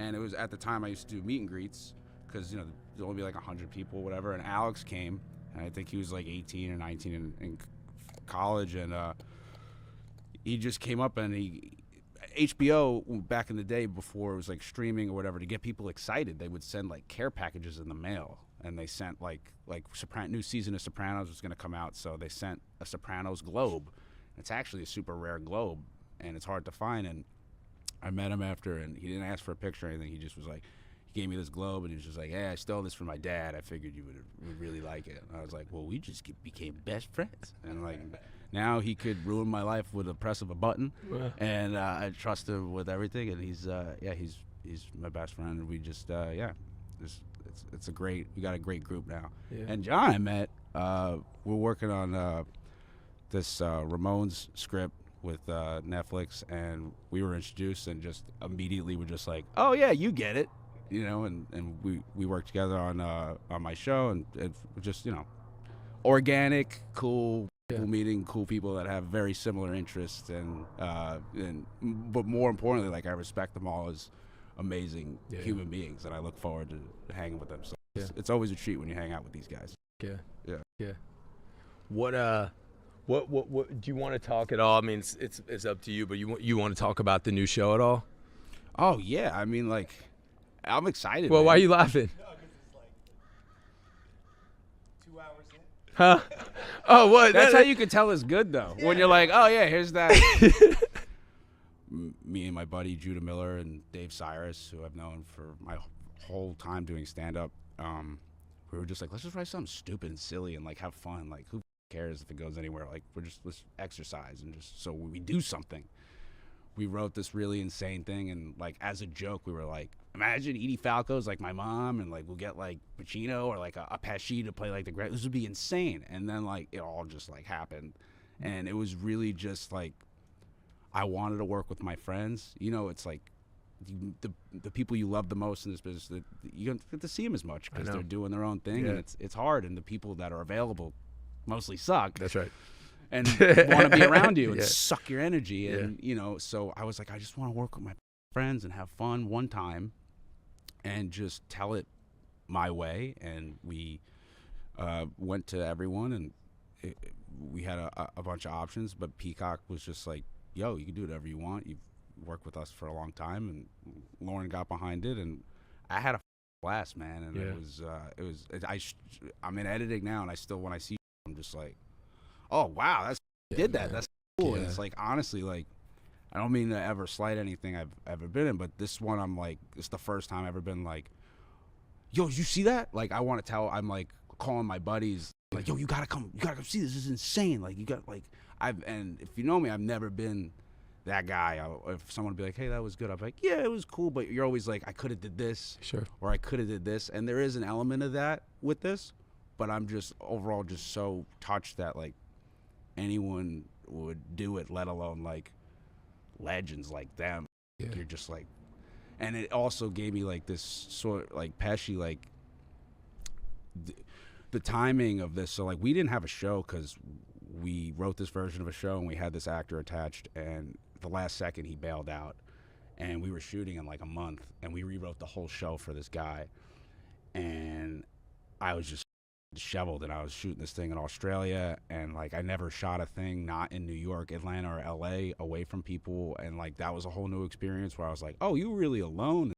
And it was at the time I used to do meet and greets because, you know, there'd only be like 100 people, whatever. And Alex came, and I think he was like 18 or 19 in college. And he just came up and HBO back in the day before it was like streaming or whatever, to get people excited, they would send like care packages in the mail. And they sent like new season of Sopranos was going to come out, so they sent a Sopranos globe. It's actually a super rare globe, and it's hard to find. And I met him after, and he didn't ask for a picture or anything. He just was like, he gave me this globe, and he was just like, hey, I stole this from my dad. I figured you would really like it. And I was like, well, we just became best friends. And like, now he could ruin my life with a press of a button. And I trust him with everything. And he's my best friend. And we just, it's a great, we got a great group now. Yeah. And John I met, we're working on this Ramones script with Netflix, and we were introduced and just immediately were just like, oh yeah, you get it, you know, and we worked together on my show, and it just, you know, organic, cool meeting cool people that have very similar interests, and but more importantly, like, I respect them all as amazing human beings, and I look forward to hanging with them. So it's always a treat when you hang out with these guys. Yeah. What do you want to talk at all? I mean, it's up to you, but you want to talk about the new show at all? Oh yeah, I mean, like, I'm excited. Well, man. why are you laughing? No, because it's like 2 hours in. Huh? Oh, what? That's how you can tell it's good, though. When you're like, oh yeah, here's that. Me and my buddy Judah Miller and Dave Cyrus, who I've known for my whole time doing stand-up, we were just like, let's just write something stupid and silly and like have fun. Like, who cares if it goes anywhere? Like, let's exercise, and just so we do something. We wrote this really insane thing, and like, as a joke, we were like, imagine Edie Falco's like my mom, and like we'll get like Pacino or like a Pesci to play like the great. This would be insane. And then like it all just like happened, and it was really just like, I wanted to work with my friends. You know, it's like the people you love the most in this business, that you don't get to see them as much because they're doing their own thing, and it's hard. And the people that are available mostly suck. That's right. And want to be around you and suck your energy. And, you know, so I was like, I just want to work with my friends and have fun one time and just tell it my way. And we went to everyone, and we had a bunch of options, but Peacock was just like, yo, you can do whatever you want. You've worked with us for a long time. And Lauren got behind it, and I had a blast, man. And I'm in editing now, and I still, when I see, I'm just like, oh wow, did that. That's cool. And it's like, honestly, like, I don't mean to ever slight anything I've ever been in, but this one, I'm like, it's the first time I've ever been like, yo, you see that? Like, I want to tell, I'm like calling my buddies, like, yo, you gotta come see this. This is insane. Like, you got, like, and if you know me, I've never been that guy. If someone would be like, hey, that was good, I'm like, yeah, it was cool, but you're always like, I could have did this, or I could have did this, and there is an element of that with this, but I'm just overall just so touched that like anyone would do it, let alone like legends like them. You're just like, and it also gave me like this sort of like Pesci, like the timing of this. So like, we didn't have a show because we wrote this version of a show and we had this actor attached, and the last second he bailed out, and we were shooting in like a month, and we rewrote the whole show for this guy, and I was just disheveled, and I was shooting this thing in Australia, and like I never shot a thing not in New York, Atlanta, or LA, away from people, and like that was a whole new experience where I was like, oh, you were really alone.